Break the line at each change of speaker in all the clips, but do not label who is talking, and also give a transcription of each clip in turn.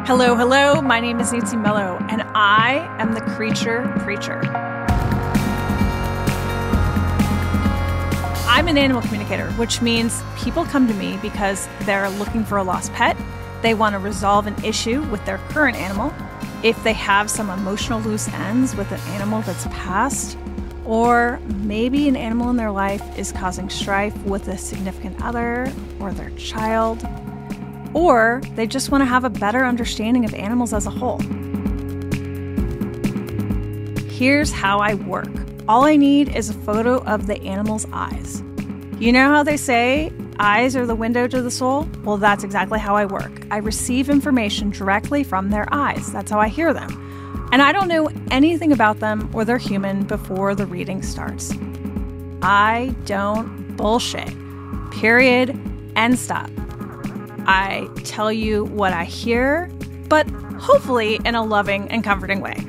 Hello, hello. My name is Nancy Mello, and I am the Creature Preacher. I'm an animal communicator, which means people come to me because they're looking for a lost pet, they want to resolve an issue with their current animal, if they have some emotional loose ends with an animal that's passed, or maybe an animal in their life is causing strife with a significant other or their child, or they just want to have a better understanding of animals as a whole. Here's how I work. All I need is a photo of the animal's eyes. You know how they say eyes are the window to the soul? Well, that's exactly how I work. I receive information directly from their eyes. That's how I hear them. And I don't know anything about them or their human before the reading starts. I don't bullshit. Period. End stop. I tell you what I hear, but hopefully in a loving and comforting way.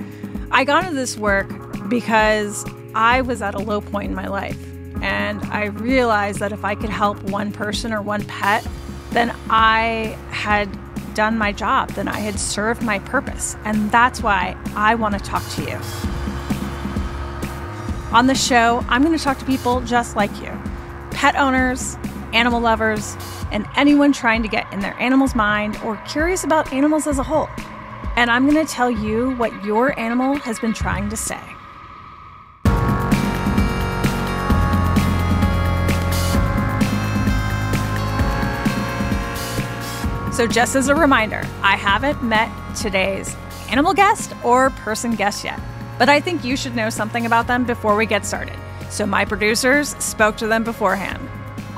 I got into this work because I was at a low point in my life, and I realized that if I could help one person or one pet, then I had done my job, then I had served my purpose, and that's why I want to talk to you. On the show, I'm going to talk to people just like you, pet owners, animal lovers, and anyone trying to get in their animal's mind or curious about animals as a whole. And I'm going to tell you what your animal has been trying to say. So just as a reminder, I haven't met today's animal guest or person guest yet, but I think you should know something about them before we get started. So my producers spoke to them beforehand.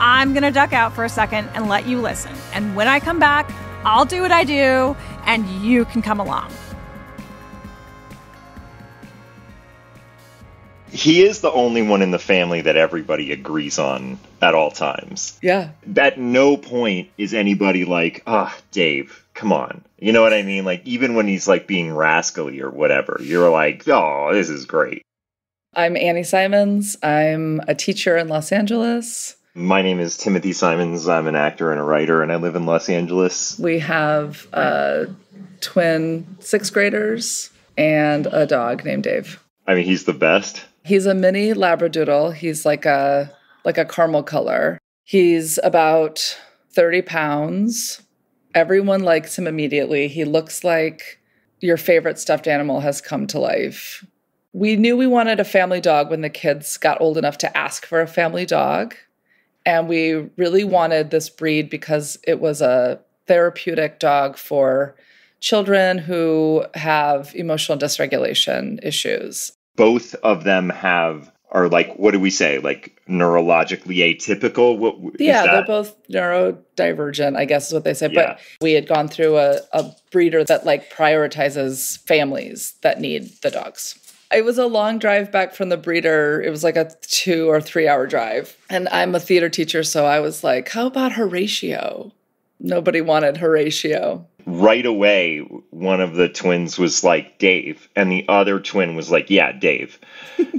I'm going to duck out for a second and let you listen. And when I come back, I'll do what I do, and you can come along.
He is the only one in the family that everybody agrees on at all times.
Yeah.
At no point is anybody like, Dave, come on. You know what I mean? Like, even when he's like being rascally or whatever, you're like, oh, this is great.
I'm Annie Simons. I'm a teacher in Los Angeles.
My name is Timothy Simons. I'm an actor and a writer, and I live in Los Angeles.
We have twin 6th graders and a dog named Dave.
I mean, he's the best.
He's a mini labradoodle. He's like a caramel color. He's about 30 pounds. Everyone likes him immediately. He looks like your favorite stuffed animal has come to life. We knew we wanted a family dog when the kids got old enough to ask for a family dog. And we really wanted this breed because it was a therapeutic dog for children who have emotional dysregulation issues.
Both of them are like, what do we say? Like neurologically atypical?
They're both neurodivergent, I guess is what they say. Yeah. But we had gone through a breeder that like prioritizes families that need the dogs. It was a long drive back from the breeder. It was like a 2 or 3 hour drive. And I'm a theater teacher, so I was like, how about Horatio? Nobody wanted Horatio.
Right away, one of the twins was like, Dave. And the other twin was like, yeah, Dave.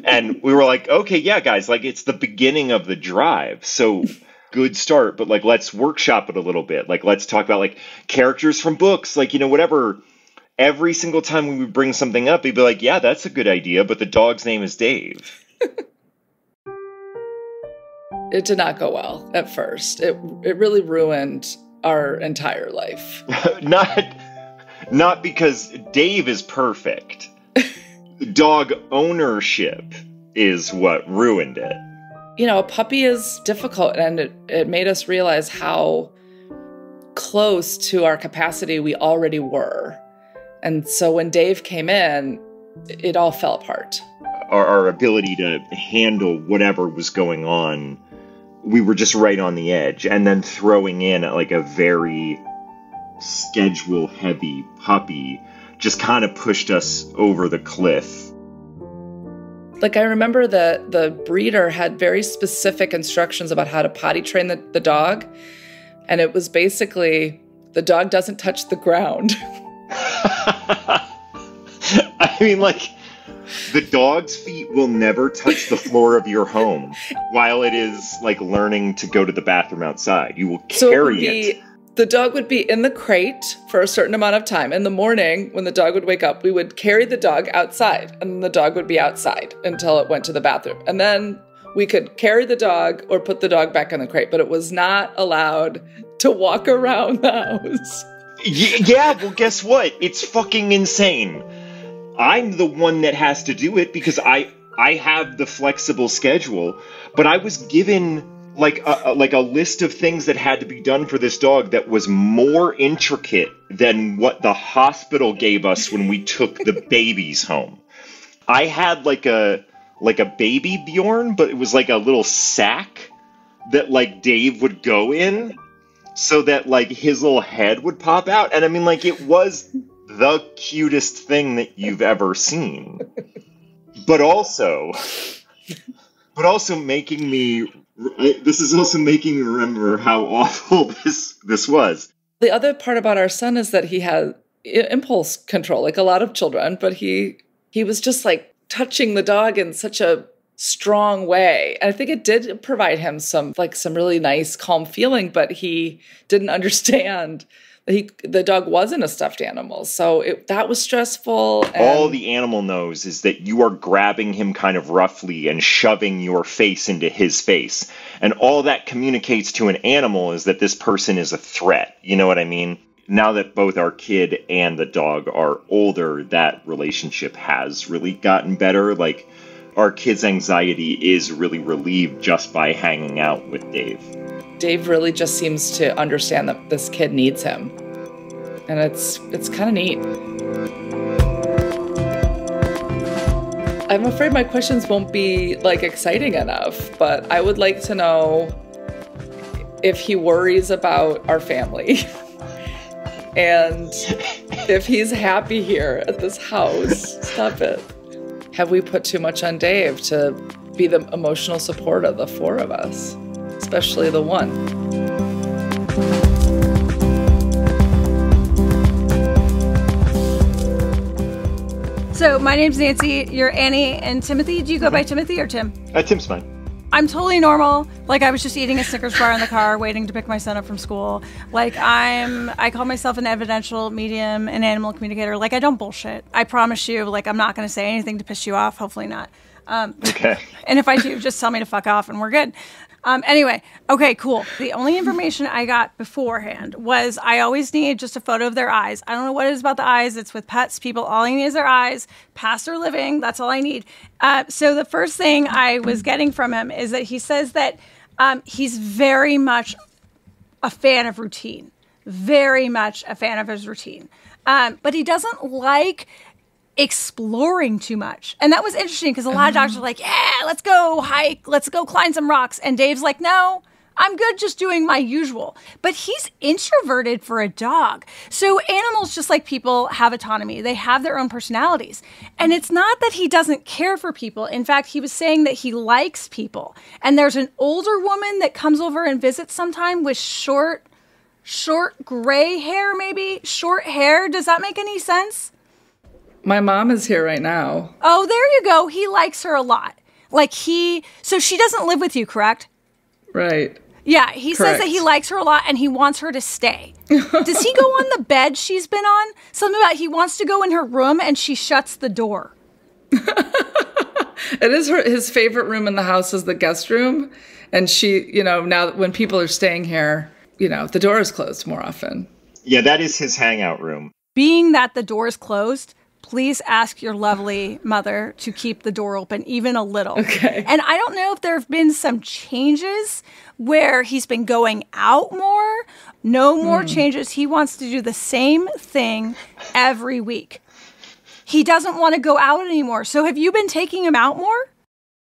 And we were like, okay, yeah, guys, like it's the beginning of the drive. So good start, but like, let's workshop it a little bit. Like, let's talk about like characters from books, like, you know, whatever. Every single time we would bring something up, he'd be like, yeah, that's a good idea, but the dog's name is Dave.
It did not go well at first. It really ruined our entire life.
Not because Dave is perfect. Dog ownership is what ruined it.
You know, a puppy is difficult, and it made us realize how close to our capacity we already were. And so when Dave came in, it all fell apart.
Our ability to handle whatever was going on, we were just right on the edge. And then throwing in like a very schedule-heavy puppy just kind of pushed us over the cliff.
Like, I remember that the breeder had very specific instructions about how to potty train the dog. And it was basically, the dog doesn't touch the ground.
I mean, like, the dog's feet will never touch the floor of your home while it is, like, learning to go to the bathroom outside. You will carry it.
The dog would be in the crate for a certain amount of time. In the morning, when the dog would wake up, we would carry the dog outside, and the dog would be outside until it went to the bathroom. And then we could carry the dog or put the dog back in the crate, but it was not allowed to walk around the house.
Yeah, well, guess what? It's fucking insane. I'm the one that has to do it because I have the flexible schedule, but I was given like a list of things that had to be done for this dog that was more intricate than what the hospital gave us when we took the babies home. I had like a baby Bjorn, but it was like a little sack that like Dave would go in so that like his little head would pop out. And I mean, like, it was the cutest thing that you've ever seen. But also making me... This is also making me remember how awful this was.
The other part about our son is that he had impulse control, like a lot of children, but he was just like touching the dog in such a strong way. And I think it did provide him some really nice, calm feeling, but he didn't understand that the dog wasn't a stuffed animal. So that was stressful.
All the animal knows is that you are grabbing him kind of roughly and shoving your face into his face. And all that communicates to an animal is that this person is a threat. You know what I mean? Now that both our kid and the dog are older, that relationship has really gotten better. Like, our kid's anxiety is really relieved just by hanging out with Dave.
Dave really just seems to understand that this kid needs him. And it's kind of neat. I'm afraid my questions won't be like exciting enough, but I would like to know if he worries about our family and if he's happy here at this house. Stop it. Have we put too much on Dave to be the emotional support of the four of us? Especially the one.
So my name's Nancy, you're Annie, and Timothy. Do you go by Timothy or Tim?
Tim's fine.
I'm totally normal. Like, I was just eating a Snickers bar in the car, waiting to pick my son up from school. Like, I call myself an evidential medium, an animal communicator. Like, I don't bullshit. I promise you, like, I'm not going to say anything to piss you off. Hopefully not.
Okay.
And if I do, just tell me to fuck off and we're good. Anyway, okay, cool. The only information I got beforehand was I always need just a photo of their eyes. I don't know what it is about the eyes. It's with pets, people. All I need is their eyes, past or living. That's all I need. So the first thing I was getting from him is that he says that he's very much a fan of routine. Very much a fan of his routine. But he doesn't like exploring too much. And that was interesting because a lot of dogs are like, yeah, let's go hike, let's go climb some rocks. And Dave's like, no, I'm good just doing my usual. But he's introverted for a dog. So animals, just like people, have autonomy. They have their own personalities. And it's not that he doesn't care for people. In fact, he was saying that he likes people. And there's an older woman that comes over and visits sometime with short gray hair, maybe short hair. Does that make any sense?
My mom is here right now.
Oh, there you go. He likes her a lot. So she doesn't live with you, correct?
Right.
Yeah, he says that he likes her a lot and he wants her to stay. Does he go on the bed she's been on? Something about he wants to go in her room and she shuts the door.
It is his favorite room in the house is the guest room. And she, now when people are staying here, the door is closed more often.
Yeah, that is his hangout room.
Being that the door is closed, please ask your lovely mother to keep the door open even a little.
Okay.
And I don't know if there have been some changes where he's been going out more. No more changes. He wants to do the same thing every week. He doesn't want to go out anymore. So have you been taking him out more?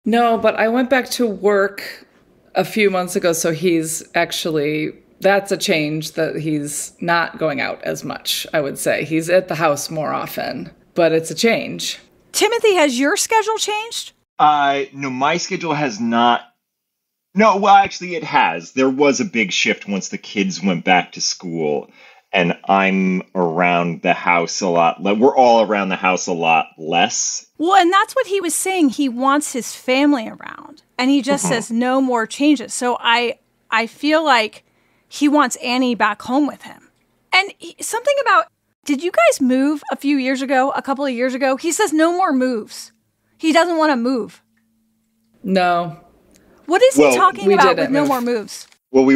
No, but I went back to work a few months ago. So that's a change that he's not going out as much, I would say. He's at the house more often. But it's a change.
Timothy, has your schedule changed?
No, my schedule has not. No, well, actually, it has. There was a big shift once the kids went back to school, and I'm around the house a lot. We're all around the house a lot less.
Well, and that's what he was saying. He wants his family around, and he just says no more changes. So I feel like he wants Annie back home with him. And something about, did you guys move a couple of years ago? He says no more moves. He doesn't want to move.
No.
What is he talking about with no more moves?
Well,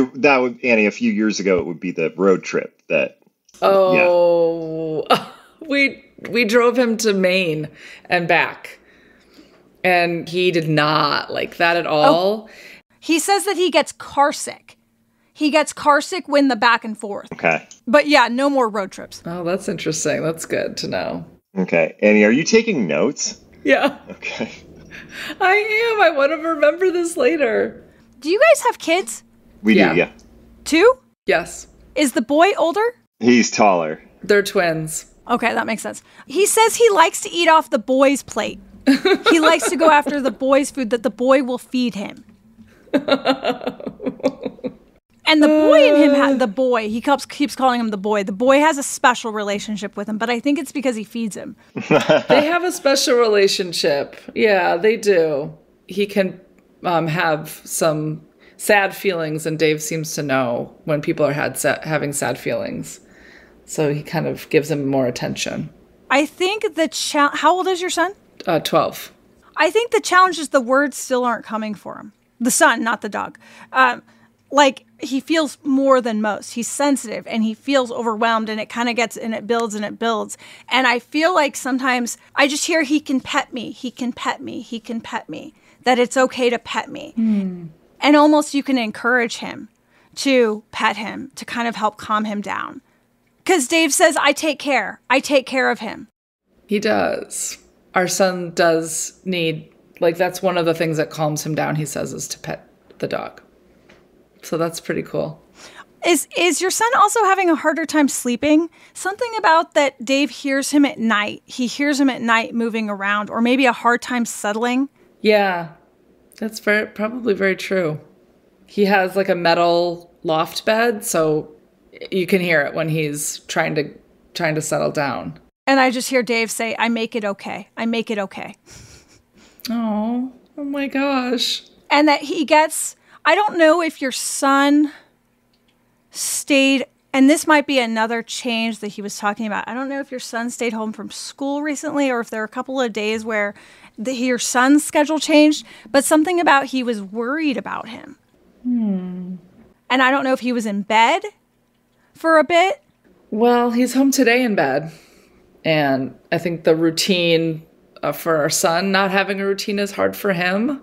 Annie, a few years ago, it would be the road trip that.
Oh, yeah. We drove him to Maine and back. And he did not like that at all.
Oh. He says that he gets car sick. He gets car sick when the back and forth.
Okay.
But yeah, no more road trips.
Oh, that's interesting. That's good to know.
Okay. Annie, are you taking notes?
Yeah.
Okay.
I am. I want to remember this later.
Do you guys have kids?
We do, yeah.
2?
Yes.
Is the boy older?
He's taller.
They're twins.
Okay, that makes sense. He says he likes to eat off the boy's plate. He likes to go after the boy's food that the boy will feed him. And the boy in him, he keeps calling him the boy. The boy has a special relationship with him, but I think it's because he feeds him.
They have a special relationship. Yeah, they do. He can have some sad feelings, and Dave seems to know when people are having sad feelings. So he kind of gives him more attention. I think
how old is your son?
12.
I think the challenge is the words still aren't coming for him. The son, not the dog. He feels more than most. He's sensitive and he feels overwhelmed, and it kind of gets, and it builds and it builds. And I feel like sometimes I just hear he can pet me, he can pet me, he can pet me, that it's okay to pet me. And almost you can encourage him to pet him to kind of help calm him down. Because Dave says, I take care of him. He
does. Our son does need, that's one of the things that calms him down, he says, is to pet the dog. So that's pretty cool.
Is your son also having a harder time sleeping? Something about that Dave hears him at night. He hears him at night moving around, or maybe a hard time settling.
Yeah, that's probably very true. He has a metal loft bed, so you can hear it when he's trying to settle down.
And I just hear Dave say, I make it okay. I make it okay.
Oh my gosh.
And that he gets, I don't know if your son stayed, and this might be another change that he was talking about. I don't know if your son stayed home from school recently, or if there are a couple of days where your son's schedule changed, but something about he was worried about him. And I don't know if he was in bed for a bit.
Well, he's home today in bed. And I think the routine for our son, not having a routine is hard for him.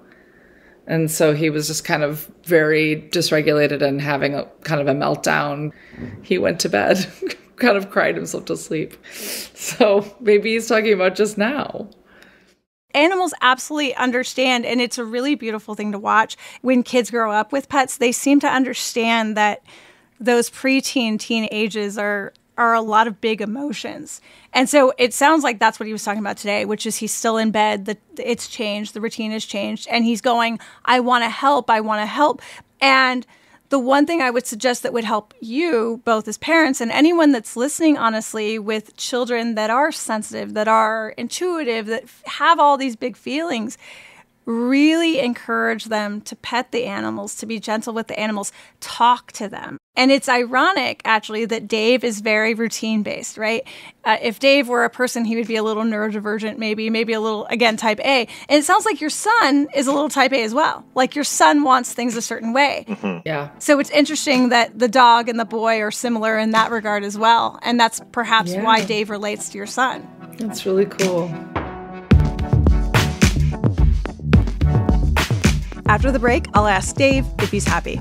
And so he was just kind of very dysregulated and having a kind of a meltdown. He went to bed, kind of cried himself to sleep. So maybe he's talking about just now.
Animals absolutely understand, and it's a really beautiful thing to watch. When kids grow up with pets, they seem to understand that those preteen, teen ages are a lot of big emotions. And so it sounds like that's what he was talking about today, which is he's still in bed, it's changed, the routine has changed, and he's going, I want to help. And the one thing I would suggest that would help you, both as parents and anyone that's listening, honestly, with children that are sensitive, that are intuitive, that have all these big feelings, really encourage them to pet the animals, to be gentle with the animals, talk to them. And it's ironic, actually, that Dave is very routine-based, right? If Dave were a person, he would be a little neurodivergent, maybe a little, again, type A. And it sounds like your son is a little type A as well. Like your son wants things a certain way.
Mm-hmm. Yeah.
So it's interesting that the dog and the boy are similar in that regard as well. And that's perhaps why Dave relates to your son.
That's really cool.
After the break, I'll ask Dave if he's happy.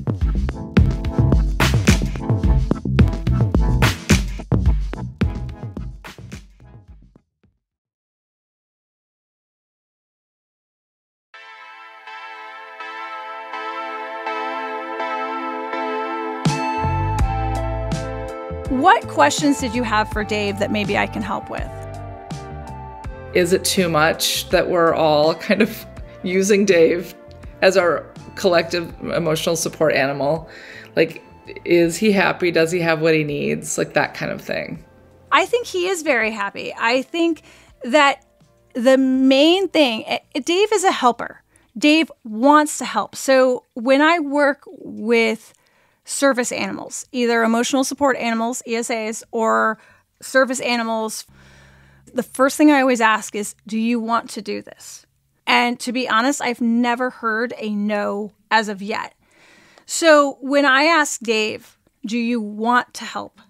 What questions did you have for Dave that maybe I can help with?
Is it too much that we're all kind of using Dave as our collective emotional support animal? Like, is he happy? Does he have what he needs? Like that kind of thing.
I think he is very happy. I think that the main thing, Dave is a helper. Dave wants to help. So when I work with service animals, either emotional support animals, ESAs, or service animals, the first thing I always ask is, do you want to do this? And to be honest, I've never heard a no as of yet. So when I ask Dave, do you want to help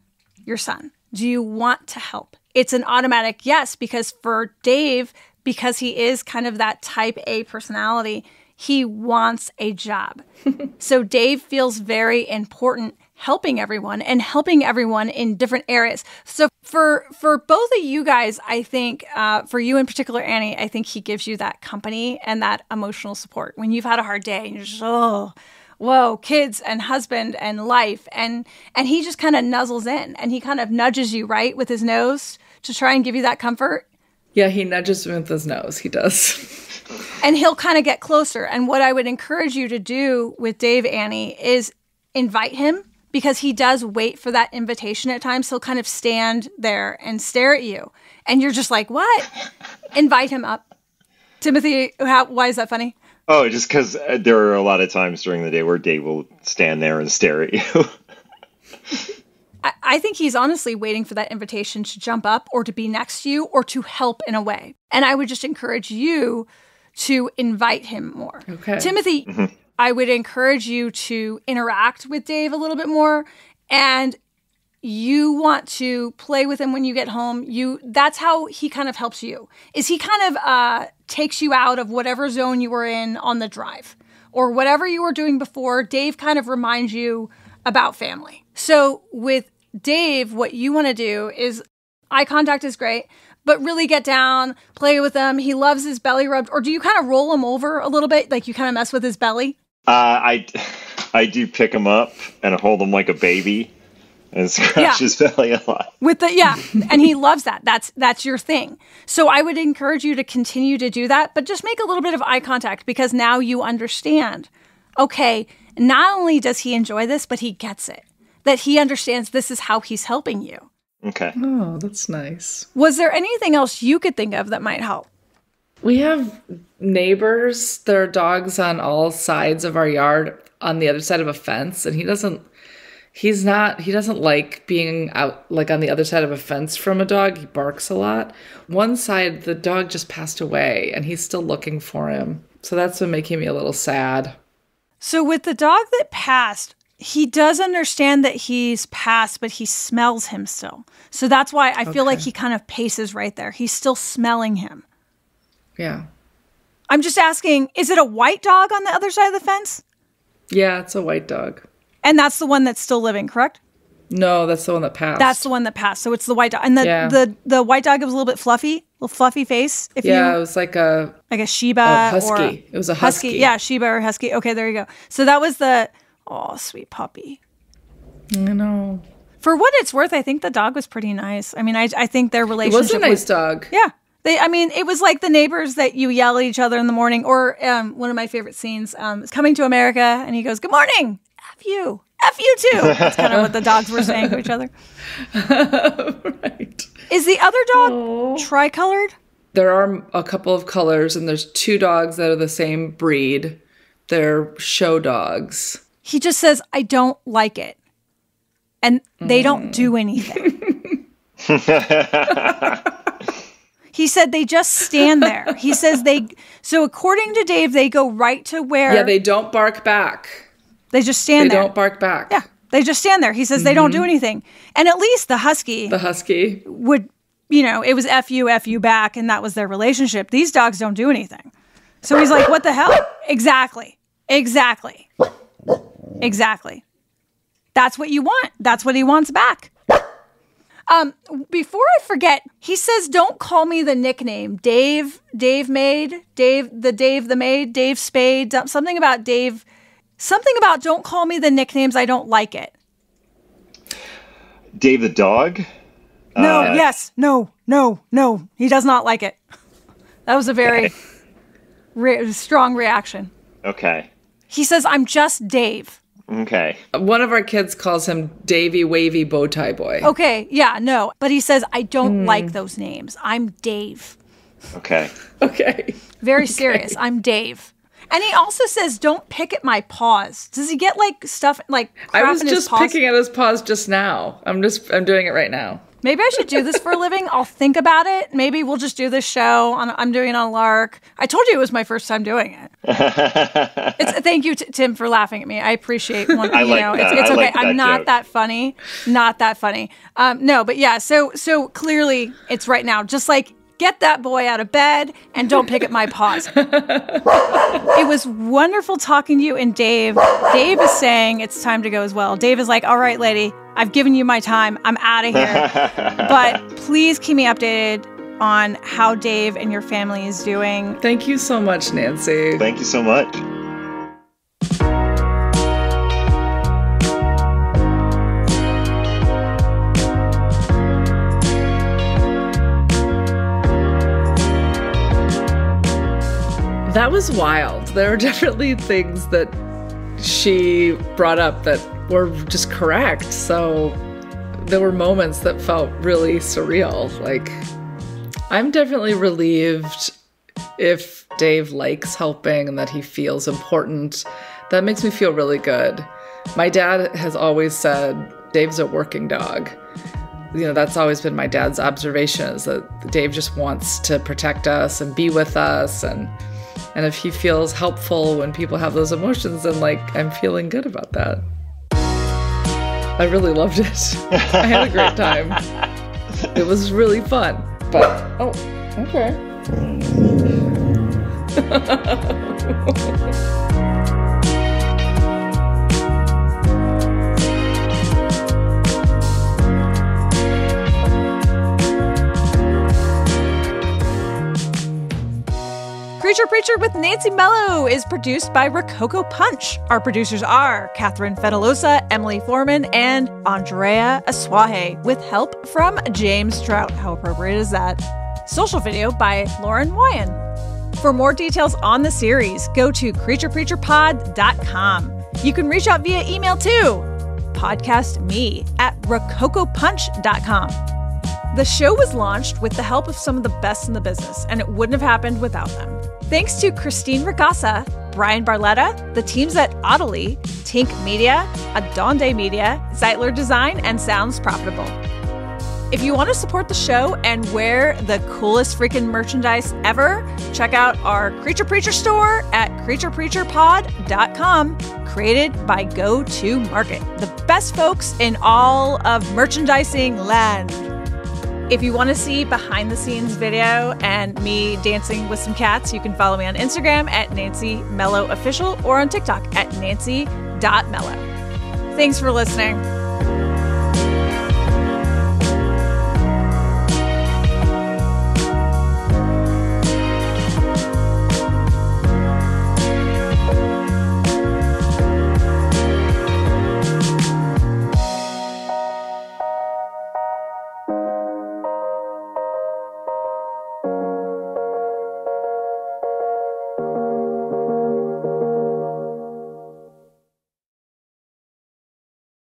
your son? Do you want to help? It's an automatic yes, because for Dave, because he is kind of that type A personality, he wants a job. So Dave feels very important helping everyone and helping everyone in different areas. So for both of you guys, I think, for you in particular, Annie, I think he gives you that company and that emotional support. When you've had a hard day and you're just, oh, whoa, kids and husband and life. And he just kind of nuzzles in and he kind of nudges you, right, with his nose to try and give you that comfort.
Yeah, he nudges me with his nose. He does.
And he'll kind of get closer. And what I would encourage you to do with Dave, Annie, is invite him, because he does wait for that invitation at times. He'll kind of stand there and stare at you. And you're just like, what? Invite him up. Timothy, why is that funny?
Oh, just because there are a lot of times during the day where Dave will stand there and stare at you.
I think he's honestly waiting for that invitation to jump up or to be next to you or to help in a way. And I would just encourage you to invite him more.
Okay.
Timothy, I would encourage you to interact with Dave a little bit more, and you want to play with him when you get home. That's how he kind of helps you, is he kind of takes you out of whatever zone you were in on the drive or whatever you were doing before. Dave kind of reminds you about family. So with Dave, what you want to do is, eye contact is great, but really get down, play with him. He loves his belly rubbed. Or do you kind of roll him over a little bit? Like you kind of mess with his belly?
I do pick him up and hold him like a baby and scratch his belly a lot.
And he loves that. That's your thing. So I would encourage you to continue to do that, but just make a little bit of eye contact, because now you understand, okay, not only does he enjoy this, but he gets it. That he understands this is how he's helping you.
Okay.
Oh, that's nice.
Was there anything else you could think of that might help?
We have neighbors. There are dogs on all sides of our yard on the other side of a fence, and he doesn't like being out like on the other side of a fence from a dog. He barks a lot. One side, the dog just passed away, and he's still looking for him. So that's been making me a little sad.
So with the dog that passed, he does understand that he's passed, but he smells him still. So that's why I feel like he kind of paces right there. He's still smelling him.
Yeah.
I'm just asking, is it a white dog on the other side of the fence?
Yeah, it's a white dog.
And that's the one that's still living, correct?
No, that's the one that passed.
That's the one that passed. So it's the white dog. And the white dog was a little bit fluffy, little fluffy face.
It was like a
Shiba
husky.
Or
it was a husky.
Yeah, Shiba or husky. Okay, there you go. So that was sweet puppy.
I know.
For what it's worth, I think the dog was pretty nice. I mean, I think their relationship
was a nice dog.
Yeah. It was like the neighbors that you yell at each other in the morning. Or one of my favorite scenes is Coming to America, and he goes, "Good morning, F you too." That's kind of what the dogs were saying to each other.
Right.
Is the other dog tricolored?
There are a couple of colors, and there's two dogs that are the same breed. They're show dogs.
He just says, "I don't like it." And they don't do anything. He said they just stand there. He says so according to Dave, they go right to where...
Yeah, they don't bark back.
They just stand there.
They don't bark back.
Yeah, they just stand there. He says they don't do anything. And at least the husky would, it was F you back, and that was their relationship. These dogs don't do anything. So he's like, what the hell? Exactly. That's what you want. That's what he wants back. Before I forget, he says, don't call me the nickname. Dave Maid, Dave the Maid, Dave Spade, something about don't call me the nicknames. I don't like it.
Dave the dog?
No. He does not like it. That was a very strong reaction.
Okay.
He says, I'm just Dave.
Okay.
One of our kids calls him Davy Wavy Bowtie Boy.
Okay, yeah, no. But he says, I don't like those names. I'm Dave.
Okay.
Okay.
Very serious. I'm Dave. And he also says, don't pick at my paws. Does he get like stuff like crap
I was
in his
just
paws?
picking at his paws just now. I'm doing it right now.
Maybe I should do this for a living. I'll think about it. Maybe we'll just do this show. I'm doing it on Lark. I told you it was my first time doing it. Thank you, Tim, for laughing at me. I appreciate one.
I like that.
It's
I
okay.
like that
I'm not
joke.
that funny. Not that funny. No, but yeah. So clearly, it's right now. Just like get that boy out of bed and don't pick at my paws. It was wonderful talking to you and Dave. Dave is saying it's time to go as well. Dave is like, all right, lady, I've given you my time. I'm out of here. But please keep me updated on how Dave and your family is doing.
Thank you so much, Nancy.
Thank you so much.
That was wild. There are definitely things that she brought up that were just correct. So there were moments that felt really surreal. Like, I'm definitely relieved if Dave likes helping and that he feels important. That makes me feel really good. My dad has always said, Dave's a working dog. You know, that's always been my dad's observation, is that Dave just wants to protect us and be with us. And if he feels helpful when people have those emotions, then like, I'm feeling good about that. I really loved it. I had a great time. It was really fun. But, oh, okay.
Creature Preacher with Nancy Mello is produced by Rococo Punch. Our producers are Catherine Fetalosa, Emily Foreman, and Andrea Aswahe, with help from James Trout. How appropriate is that? Social video by Lauren Wyan. For more details on the series, go to creaturepreacherpod.com. You can reach out via email too. Podcast me at rococopunch.com. The show was launched with the help of some of the best in the business, and it wouldn't have happened without them. Thanks to Christine Ragassa, Brian Barletta, the teams at Audely, Tink Media, Adonde Media, Zeitler Design, and Sounds Profitable. If you want to support the show and wear the coolest freaking merchandise ever, check out our Creature Preacher store at creaturepreacherpod.com, created by Go-To-Market, the best folks in all of merchandising land. If you want to see behind-the-scenes video and me dancing with some cats, you can follow me on Instagram at Nancy Mello Official or on TikTok at nancy.mello. Thanks for listening.